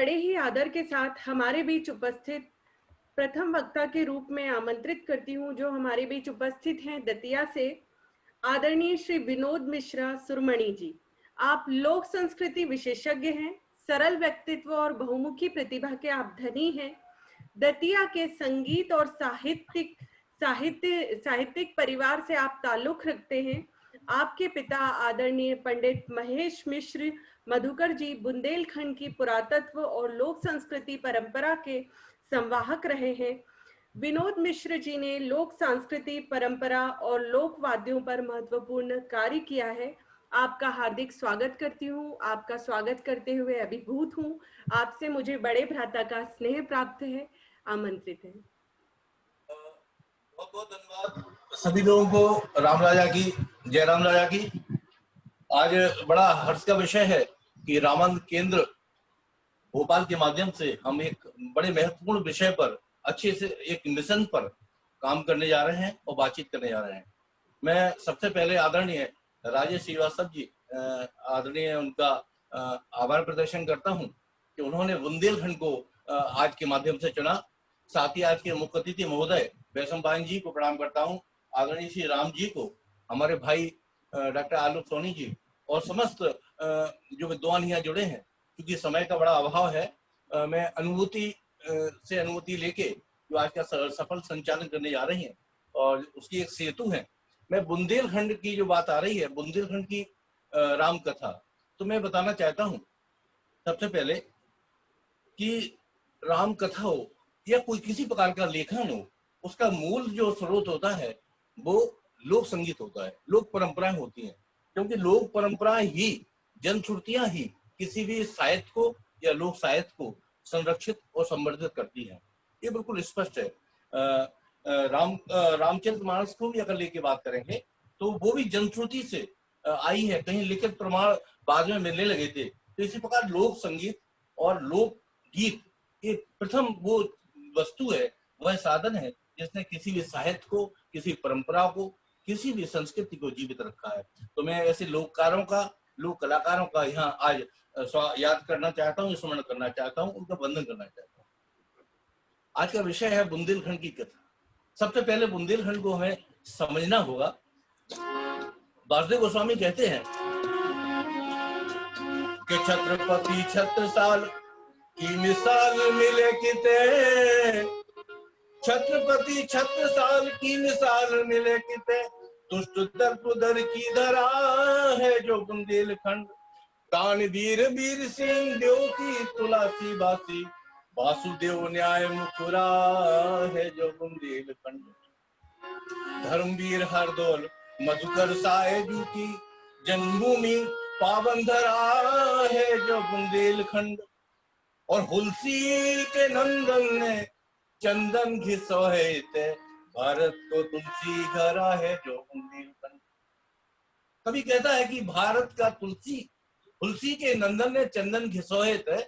बड़े ही आदर के साथ हमारे बीच उपस्थित प्रथम वक्ता के रूप में आमंत्रित करती हूं, जो हमारे बीच उपस्थित हैं दतिया से आदरणीय श्री विनोद मिश्रा सुरमणि जी। आप लोक संस्कृति विशेषज्ञ हैं, सरल व्यक्तित्व और बहुमुखी प्रतिभा के आप धनी हैं। दतिया के संगीत और साहित्यिक परिवार से आप ताल्लुक रखते हैं। आपके पिता आदरणीय पंडित महेश मिश्र मधुकर जी बुंदेलखंड की पुरातत्व और लोक संस्कृति परंपरा के संवाहक रहे हैं। विनोद मिश्र जी ने लोक संस्कृति परंपरा और लोक वाद्यों पर महत्वपूर्ण कार्य किया है। आपका हार्दिक स्वागत करती हूँ। आपका स्वागत करते हुए अभिभूत हूँ। आपसे मुझे बड़े भ्राता का स्नेह प्राप्त है। आमंत्रित है। बहुत बहुत धन्यवाद सभी लोगों को। राम राजा की जय। राम राजा की। आज बड़ा हर्ष का विषय है कि रामानंद केंद्र भोपाल के माध्यम से हम एक बड़े महत्वपूर्ण विषय पर अच्छे से एक मिशन पर काम करने जा रहे हैं और बातचीत करने जा रहे हैं। मैं सबसे पहले आदरणीय राजेश श्रीवास्तव जी आदरणीय उनका आभार प्रदर्शन करता हूं कि उन्होंने बुंदेलखंड को आज के माध्यम से चुना। साथ ही आज के मुख्य अतिथि महोदय वैशम पायन जी को प्रणाम करता हूं, आदरणीय श्री राम जी को, हमारे भाई डॉक्टर आलोक सोनी जी और समस्त जो विद्वान यहाँ जुड़े हैं। क्योंकि समय का बड़ा अभाव है, मैं अनुभूति लेके जो आज का सफल संचालन करने जा रही हैं और उसकी एक सेतु है। मैं बुंदेलखंड की जो बात आ रही है, बुंदेलखंड की राम कथा, तो मैं बताना चाहता हूँ सबसे पहले कि राम कथा हो या कोई किसी प्रकार का लेखन हो, उसका मूल जो स्रोत होता है वो लोक संगीत होता है, लोक परंपराएं होती हैं। क्योंकि लोक परंपराएं ही, जनश्रुतियां ही किसी भी साहित्य को या लोक साहित्य को संरक्षित और संवर्धित करती हैं। ये बिल्कुल स्पष्ट है। रामचरितमानस को भी अगर लेके बात करेंगे तो वो भी जनश्रुति से आई है, कहीं लिखित प्रमाण बाद में मिलने लगे थे। तो इसी प्रकार लोक संगीत और लोक गीत ये प्रथम वो वस्तु है, वह साधन है जिसने किसी भी साहित्य को, किसी परंपरा को, किसी भी संस्कृति को जीवित रखा है। तो मैं ऐसे लोककारों का, लोक कलाकारों का यहाँ आज याद करना चाहता हूँ, स्मरण करना चाहता हूँ, उनका वंदन करना चाहता हूँ। आज का विषय है बुंदेलखंड की कथा। सबसे पहले बुंदेलखंड को हमें समझना होगा। वासुदेव गोस्वामी कहते हैं कि छत्रपति छत्रसाल की मिसाल मिले किते, छत्रपति छत्रसाल की मिसाल मिले किते, दुष्ट दर की धरा है जो बुंदेलखंड, दान वीर वीर सिंह देव की तुलसी बासी, वासुदेव न्याय मुखरा है जो बुंदेलखंड, धर्मवीर हरदौल मधुकर सायजू की जन्मभूमि पावन धरा है जो बुंदेलखंड, और हुलसी के नंदन ने चंदन घिसोते, भारत को तुलसी घरा है जो बुंदेलखंड। कभी कहता है कि भारत का तुलसी के नंदन ने चंदन घिसोए थे,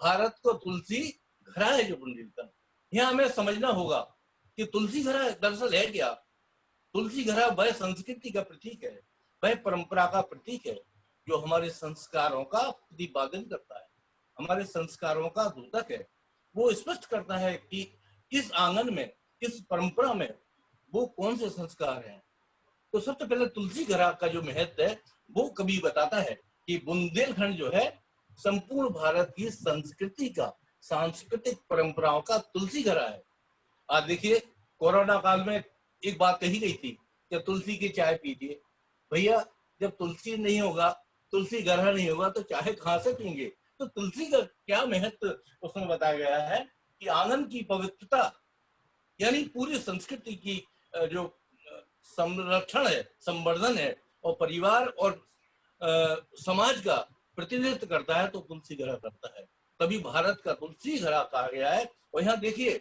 भारत को तुलसी घरा है जो बुंदेलखंड। यहाँ हमें समझना होगा कि तुलसी घरा दरअसल है क्या। तुलसी घरा वह संस्कृति का प्रतीक है, वह परंपरा का प्रतीक है जो हमारे संस्कारों का प्रतिपादन करता है, हमारे संस्कारों का द्योतक है। वो स्पष्ट करता है कि इस आंगन में, इस परंपरा में वो कौन से संस्कार हैं। तो सबसे पहले तुलसी घरा का जो महत्व है वो कवि बताता है कि बुंदेलखंड जो है संपूर्ण भारत की संस्कृति का, सांस्कृतिक परंपराओं का तुलसी घरा है। आज देखिए, कोरोना काल में एक बात कही गई थी कि तुलसी की चाय पीजिए। भैया, जब तुलसी नहीं होगा, तुलसी घरा नहीं होगा तो चाय कहाँ से पीएंगे। तो तुलसी का क्या महत्व उसमें बताया गया है कि आंगन की पवित्रता यानी पूरी संस्कृति की जो संरक्षण है, संवर्धन है और परिवार और समाज का प्रतिनिधित्व करता है, तो तुलसी घरा करता है। तभी भारत का तुलसी घरा कहा गया है। और यहाँ देखिए,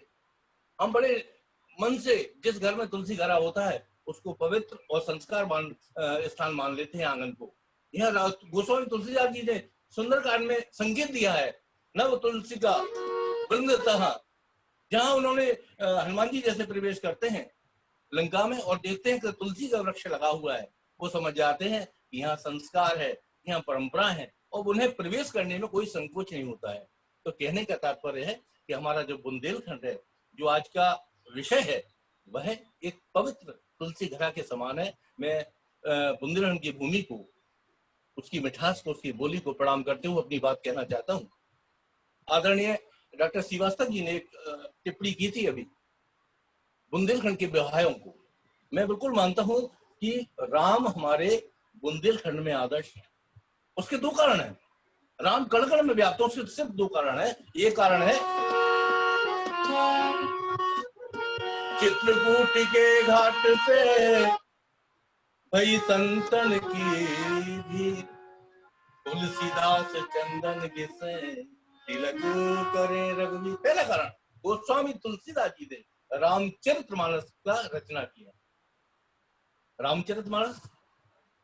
हम बड़े मन से जिस घर में तुलसी घरा होता है उसको पवित्र और संस्कार स्थान मान लेते हैं आंगन को। यहाँ गोस्वामी तुलसीदास जी ने सुंदरकांड में संकेत दिया है, नव तुलसी का वृंदतः, जहां उन्होंने हनुमान जी जैसे प्रवेश करते हैं लंका में और देखते हैं कि तुलसी का वृक्ष लगा हुआ है, वो समझ जाते हैं कि यहाँ संस्कार है, यहाँ परंपरा है और उन्हें प्रवेश करने में कोई संकोच नहीं होता है। तो कहने का तात्पर्य है कि हमारा जो बुंदेलखंड है, जो आज का विषय है, वह एक पवित्र तुलसी घड़ा के समान है। मैं बुंदेलखंड की भूमि को, उसकी मिठास को, उसकी बोली को प्रणाम करते हुए अपनी बात कहना चाहता हूँ। आदरणीय डॉक्टर श्रीवास्तव जी ने एक टिप्पणी की थी अभी बुंदेलखंड के व्यवहारों को। मैं बिल्कुल मानता हूं कि राम हमारे बुंदेलखंड में आदर्श है। उसके दो कारण हैं। राम कण कण में व्याप्त है, उसके सिर्फ दो कारण है। एक कारण है चित्रकूट के घाट पे भई संतन की भी, तुलसीदास चंदन घिसे तिलक करे रघुवीर। पहला कारण, गोस्वामी तुलसीदास जी ने रामचरितमानस का रचना किया। रामचरितमानस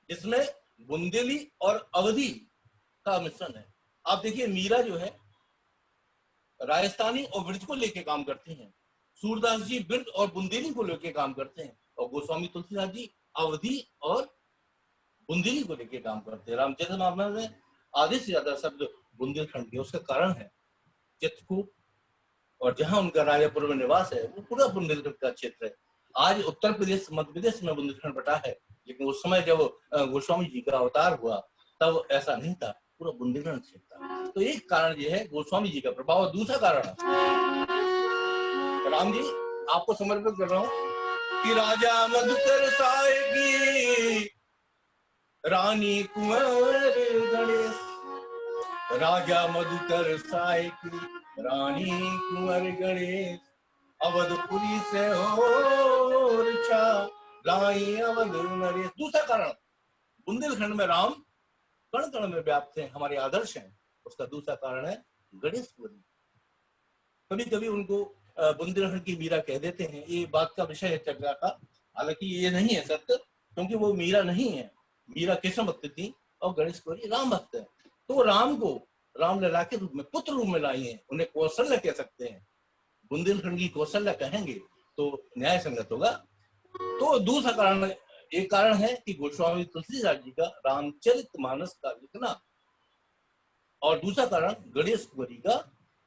इसमें बुंदेली और अवधी का मिश्रण है। आप देखिए, मीरा जो है राजस्थानी और ब्रज को लेके काम करते हैं, सूरदास जी ब्रज और बुंदेली को लेके काम करते हैं, और गोस्वामी तुलसीदास जी अवधी और बुंदेली को लेके काम करते हैं। रामचरितमानस में आधे से ज्यादा शब्द बुंदेलखंड के। उसका कारण है चित्रकूट, और जहां उनका राजापुर में निवास है वो पूरा बुंदेलखंड का क्षेत्र है। आज उत्तर प्रदेश, मध्य प्रदेश में बुंदेलखंड बटा है, लेकिन उस समय जब गोस्वामी जी का अवतार हुआ तब ऐसा नहीं था, पूरा बुंदेलखंड क्षेत्र था। तो एक कारण ये है गोस्वामी जी का प्रभाव। और दूसरा कारण, राम जी आपको समर्पित कर रहा हूं कि राजा मधुकर साय की रानी कुंवर गणेश, राजा मधुकर साय की रानी कुंवर गणेश, अवधपुरी से हो छा लाई अवध नरेश। दूसरा कारण, बुंदेलखंड में राम कण कण में व्याप्त हैं, हमारे आदर्श हैं। उसका दूसरा कारण है गणेशपुरी। कभी कभी उनको बुंदेलखंड की मीरा कह देते हैं, ये बात का विषय है चर्चा का। हालांकि ये नहीं है सत्य, क्योंकि वो मीरा नहीं है। मीरा कृष्ण भक्त थी और गणेशपुरी राम भक्त है। तो राम को रामलला के रूप में, पुत्र रूप में लाई है। उन्हें कौशल्य कह सकते हैं, बुंदेलखंड की कौशल्य कहेंगे तो न्याय संगत होगा। तो दूसरा कारण, एक कारण है कि गोस्वामी तुलसीदास जी का रामचरितमानस का लिखना, और दूसरा कारण गणेशपुरी का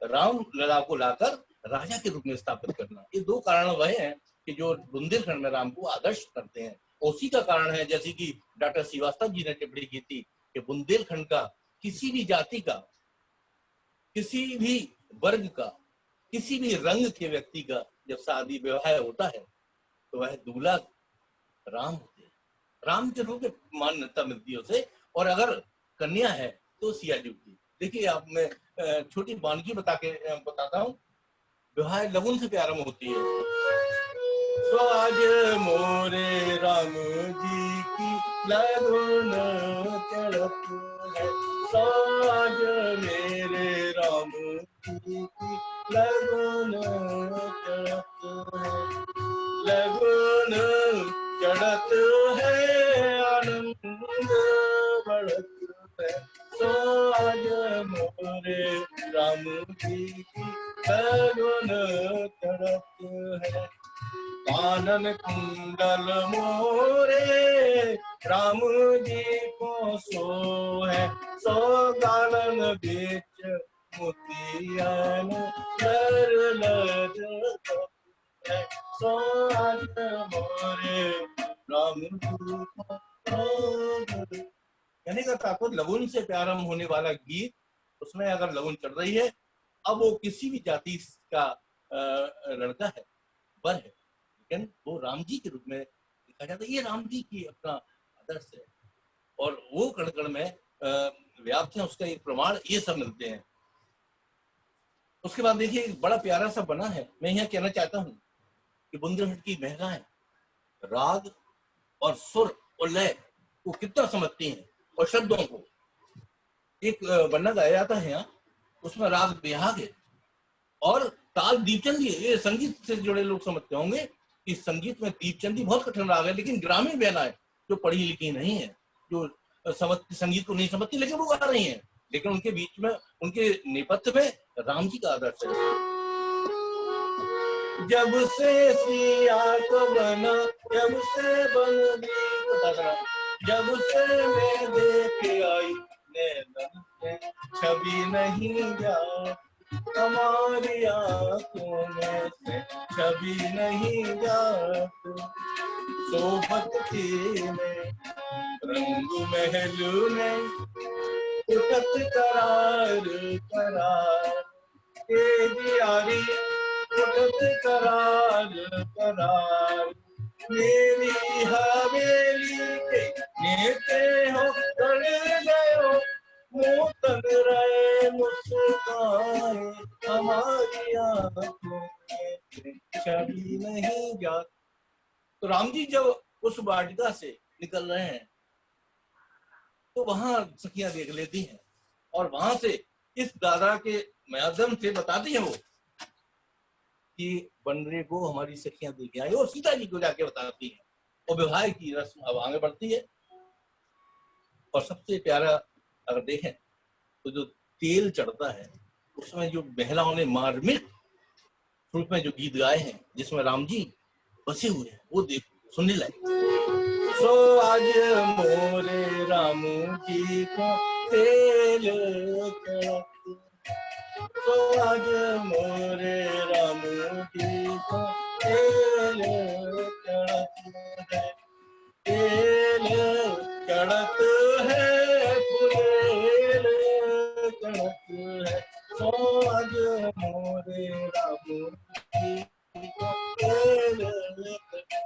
रामलला को लाकर राजा के रूप में स्थापित करना। ये दो कारण वह हैं कि जो बुंदेलखंड में राम को आदर्श करते हैं। उसी का कारण है, जैसे कि डॉक्टर श्रीवास्तव जी ने टिप्पणी की थी कि बुंदेलखंड का किसी भी जाति का, किसी भी वर्ग का, किसी भी रंग के व्यक्ति का जब शादी विवाह होता है तो वह दूल्हा राम होते हैं। राम के रूप में मान्यता मिलती है उसे। और अगर कन्या है तो सिया जी की। देखिए, आप मैं छोटी वानगी बताता हूँ। विवाह लगन से प्रारंभ होती है। सो आज मोरे राम जी की लगन चढ़त है, सो आज मेरे राम जी की लगन चढ़त है, लगन चढ़त है, आनंद बढ़त है, सो आज मोरे राम जी की लगन चढ़त है। कानन कुंडल मोरे राम जी को सो है, सो गानन बीच मोतियान लज है, सो आज मोरे राम जी को। कहने का तात्पर्य, लगन से प्रारंभ होने वाला गीत, उसमें अगर लगन चढ़ रही है, अब वो किसी भी जाति का लड़का है, वर है, लेकिन वो राम जी के रूप में देखा जाता है। ये राम जी की अपना आदर्श है, और वो कण कण में व्याप्त है। उसका एक प्रमाण ये सब मिलते हैं। उसके बाद देखिए, एक बड़ा प्यारा सा बना है। मैं यहाँ कहना चाहता हूँ कि बुंदेलखंड की महिलाएं राग और सुर और लय को कितना समझती हैं, और शब्दों को। एक बन्ना गाया जाता है यहाँ, उसमें राग बिहाग है और ताल दीपचंदी है। ये संगीत से जुड़े लोग समझते होंगे कि संगीत में दीपचंदी बहुत कठिन राग है, लेकिन ग्रामीण महिलाएं जो पढ़ी लिखी नहीं है, जो संगीत को नहीं समझती, लेकिन वो गा रही हैं। लेकिन उनके बीच में, उनके नेपथ्य में राम जी का आदर्श है। जब से सिया को बना, जब से बन दी, जब से मैं देख आई, छवि नहीं जा हमारी आंखों में से कभी नहीं जाती। सोबत की में रंग महल में उठत करार करार, यारी उठत करार करार। मेरी हवेली के नेते हो चढ़ गयो, मुँह तन रहे मुस्काए, हमारी आंखों में छवि नहीं जाती। तो राम जी जब उस वाटिका से निकल रहे हैं तो वहां सखियां देख लेती हैं और वहां से इस दादा के माध्यम से बताती हैं वो कि बनरे को हमारी सखियां देख आई, और सीता जी को जाके बताती हैं और विवाह की रस्म अब आगे बढ़ती है। और सबसे प्यारा अगर देखें तो जो तेल चढ़ता है उसमें जो महिलाओं ने मार्मिक रूप में जो गीत गाए हैं जिसमें राम जी बसे हुए हैं वो देख सुनने लायक। सो आज मोरे रामू जी को तेल चढ़त, सो आज मोरे रामू जी को तेल चढ़त है, तेल चढ़त है, फुलेल चढ़त है। सो आज मोरे रामू जी को तेल।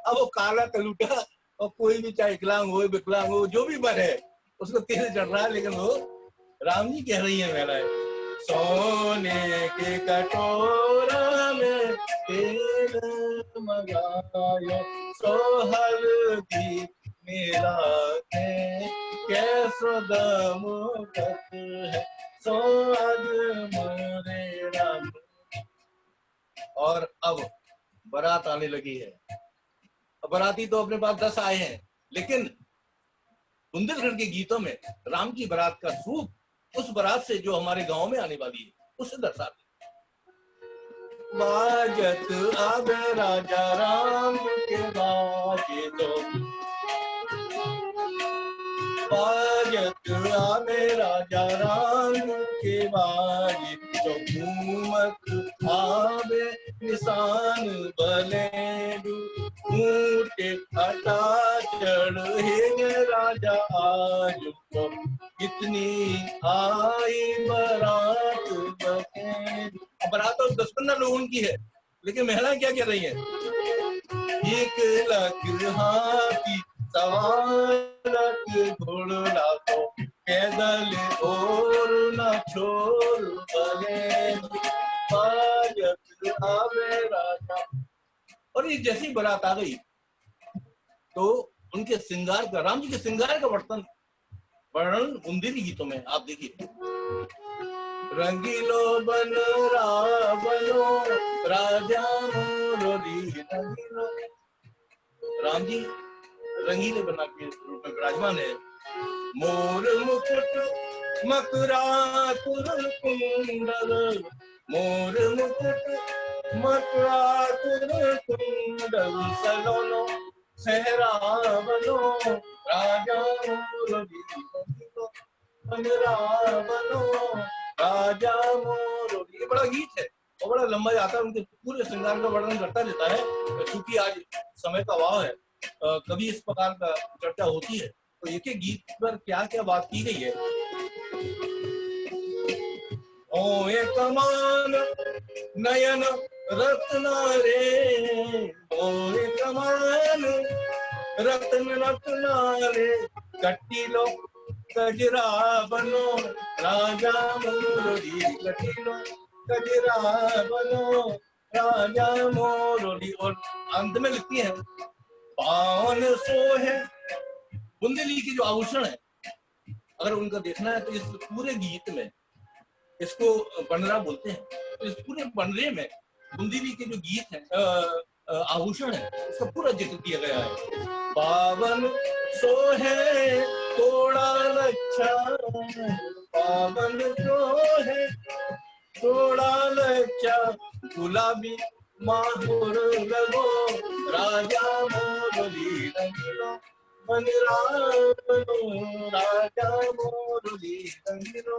अब वो काला कलूटा और कोई भी चाहे विकलांग हो विकलांग हो जो भी मरे उसको तेल चढ़ रहा है, लेकिन वो राम जी कह रही है महिलाएं, सोने के कटोरा में तेल मंगायो, सो हल्दी मेरा कैसो दम है, सो आज मोरे राम। और अब बारात आने लगी है। बाराती तो अपने पास 10 आए हैं, लेकिन बुंदेलखंड के गीतों में राम की बारात का स्वरूप उस बारात से जो हमारे गांव में आने वाली है उससे दर्शाते। बाजत आवे राजा राम के बाजे तो, बाजत आवे राजा राम के बाजे तो, घूमत आवे निशान बलेडू, ऊँटे हटा चढ़े राजा आज तो, कितनी आई बारात बखेड़ू। बारात तो 10-15 लोगों की है, लेकिन महिलाएं क्या कह रही है, 1 लाख हाथी सवार घोड़ा तो, पैदल और न छोड़ बले, बाजत आवे राजा। और ये जैसी बारात आ गई तो उनके श्रृंगार का, राम जी के श्रृंगार का वर्णन बुंदेली गीतों में आप देखिए। रंगीलो बन रावलो राजा मोरी रंगीलो, राम जी रंगीले बना के रूप में विराजमान है। मोर मुकुट मकरातुर कुंडल, मोर मुकुट मकरातुर कुंडल, सलोनो सहरावलो राजा मोरी रावलो राजा मोरी। ये बड़ा गीत है और बड़ा लंबा जाता है, उनके पूरे श्रृंगार का वर्णन करता रहता है। क्योंकि आज समय का अभाव है, कभी इस प्रकार का चर्चा होती है तो एक एक गीत पर क्या क्या बात की गई है। ओ एक कमान नयन रत्न रे, ओ एक कमान रत्न रत्न रे, कटीलो कजरा बनो राजा मोरी, कटीलो कजरा बनो राजा मोरी। और अंत में लिखती है, पावन सोहे। बुंदेली की जो आभूषण है अगर उनका देखना है तो इस पूरे गीत में इसको बनरा बोलते हैं। तो इस पूरे बनरे में बुंदेली के जो गीत है आभूषण है उसका पूरा जिक्र किया गया है। पावन सोहे थोड़ा लच्छा, पावन सोहे थोड़ा लच्छा, गुलाबी माहुर लगो राजा मोरली रंगीलो, राजा मोरली रंगीलो।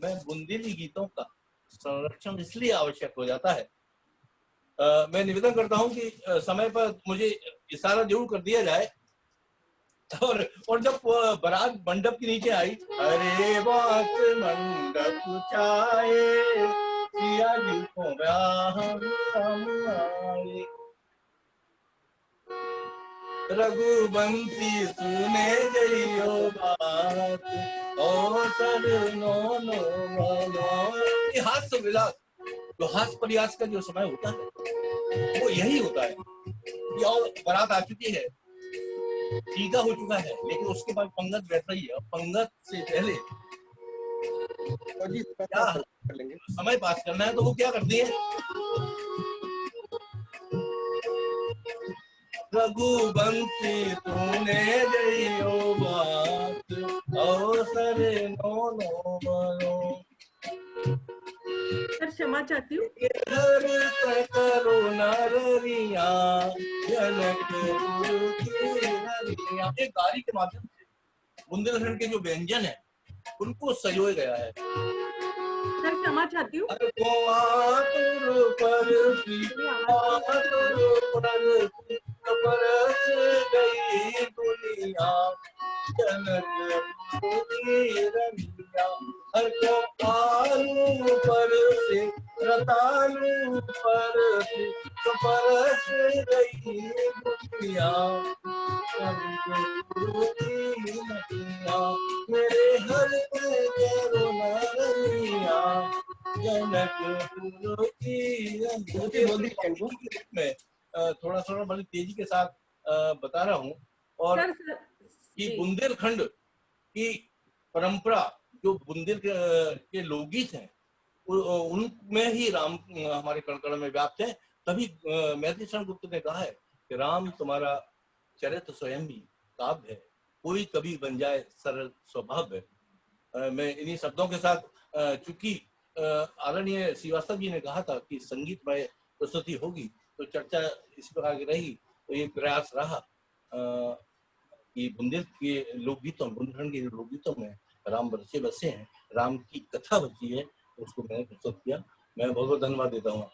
में बुंदेली गीतों का संरक्षण इसलिए आवश्यक हो जाता है। मैं निवेदन करता हूं कि समय पर मुझे इशारा जरूर कर दिया जाए। और जब बारात मंडप के नीचे आई, अरे बात मंडप चाहे सिया जी को ब्याह हम आए, रघुवंशी सुने जइयो बात और sir no no no no. हास्य विलास, जो हास्य प्रयास का जो समय होता है वो यही होता है कि और बारात आ चुकी है, टीका हो चुका है, लेकिन उसके बाद पंगत बैठ रही है। पंगत से पहले क्या समय पास करना है तो वो क्या करती है, रघुवंशी तूने जइयो बात और सरे नो नो मनो। सर क्षमा चाहती हूँ। करो नरिया जनकपुर की नरिया। एक गाड़ी के माध्यम से बुंदेलखंड के जो व्यंजन है उनको सजोया गया है। सर क्षमा चाहती हूँ। बरस गई दुनिया जनकपुर की रमिया। हर को आलू पर से रतालू पर से बरस गई दुनिया जनकपुर की रमिया। मेरे हर करो नरिया जनकपुर की रमिया। में थोड़ा थोड़ा बड़ी तेजी के साथ बता रहा हूँ। और कि बुंदेलखंड की परंपरा, जो बुंदेल के लोकगीत हैं उनमें ही राम हमारे कण कण में व्याप्त है। तभी मैथिली शरण गुप्त ने कहा है कि राम तुम्हारा चरित्र स्वयं ही काव्य है, कोई कभी बन जाए सरल स्वभाव है। मैं इन्हीं शब्दों के साथ, चूंकि आदरणीय श्रीवास्तव जी ने कहा था कि संगीतमय प्रस्तुति होगी तो चर्चा इस प्रकार की रही, तो ये प्रयास रहा कि बुंदेल के लोकगीतों, बुंदेलखंड के लोकगीतों में राम बरसे बसे हैं, राम की कथा बची है, उसको मैंने प्रस्तुत किया। मैं बहुत बहुत धन्यवाद देता हूँ।